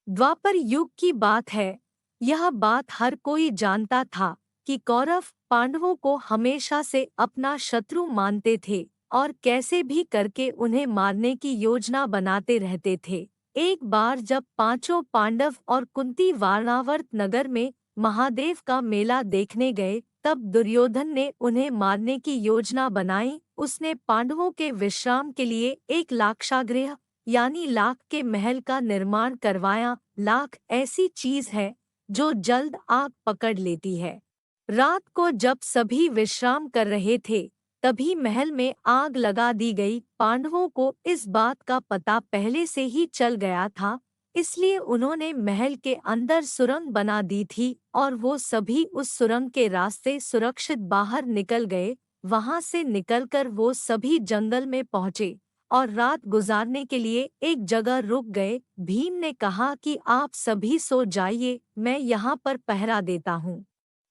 द्वापर युग की बात है। यह बात हर कोई जानता था कि कौरव पांडवों को हमेशा से अपना शत्रु मानते थे और कैसे भी करके उन्हें मारने की योजना बनाते रहते थे। एक बार जब पांचों पांडव और कुंती वारणावर्त नगर में महादेव का मेला देखने गए, तब दुर्योधन ने उन्हें मारने की योजना बनाई। उसने पांडवों के विश्राम के लिए एक लाक्षागृह यानी लाख के महल का निर्माण करवाया। लाख ऐसी चीज है जो जल्द आग पकड़ लेती है। रात को जब सभी विश्राम कर रहे थे, तभी महल में आग लगा दी गई। पांडवों को इस बात का पता पहले से ही चल गया था, इसलिए उन्होंने महल के अंदर सुरंग बना दी थी और वो सभी उस सुरंग के रास्ते सुरक्षित बाहर निकल गए। वहां से निकलकर वो सभी जंगल में पहुंचे और रात गुजारने के लिए एक जगह रुक गए। भीम ने कहा कि आप सभी सो जाइए, मैं यहाँ पर पहरा देता हूँ।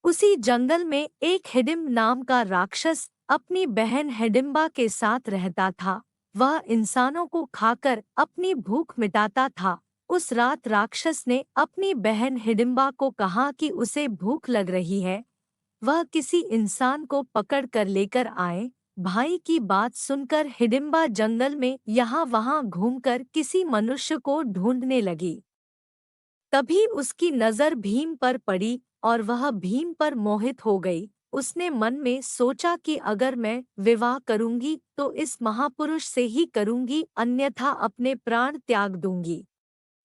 उसी जंगल में एक हिडिंब नाम का राक्षस अपनी बहन हिडिंबा के साथ रहता था। वह इंसानों को खाकर अपनी भूख मिटाता था। उस रात राक्षस ने अपनी बहन हिडिंबा को कहा कि उसे भूख लग रही है, वह किसी इंसान को पकड़ कर लेकर आए। भाई की बात सुनकर हिडिंबा जंगल में यहाँ वहाँ घूमकर किसी मनुष्य को ढूंढने लगी। तभी उसकी नजर भीम पर पड़ी और वह भीम पर मोहित हो गई। उसने मन में सोचा कि अगर मैं विवाह करूंगी तो इस महापुरुष से ही करूंगी, अन्यथा अपने प्राण त्याग दूंगी।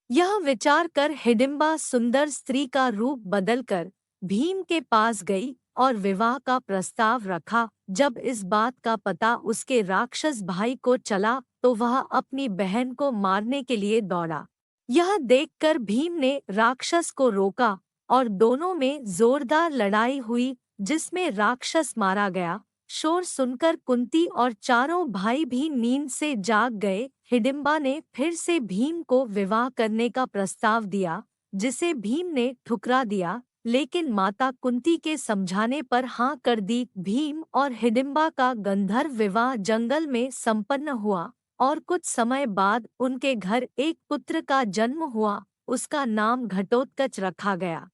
यह विचार कर हिडिंबा सुंदर स्त्री का रूप बदलकर भीम के पास गई और विवाह का प्रस्ताव रखा। जब इस बात का पता उसके राक्षस भाई को चला तो वह अपनी बहन को मारने के लिए दौड़ा। यह देखकर भीम ने राक्षस को रोका और दोनों में जोरदार लड़ाई हुई, जिसमें राक्षस मारा गया। शोर सुनकर कुंती और चारों भाई भी नींद से जाग गए। हिडिंबा ने फिर से भीम को विवाह करने का प्रस्ताव दिया, जिसे भीम ने ठुकरा दिया, लेकिन माता कुंती के समझाने पर हाँ कर दी। भीम और हिडिंबा का गंधर्व विवाह जंगल में संपन्न हुआ और कुछ समय बाद उनके घर एक पुत्र का जन्म हुआ। उसका नाम घटोत्कच रखा गया।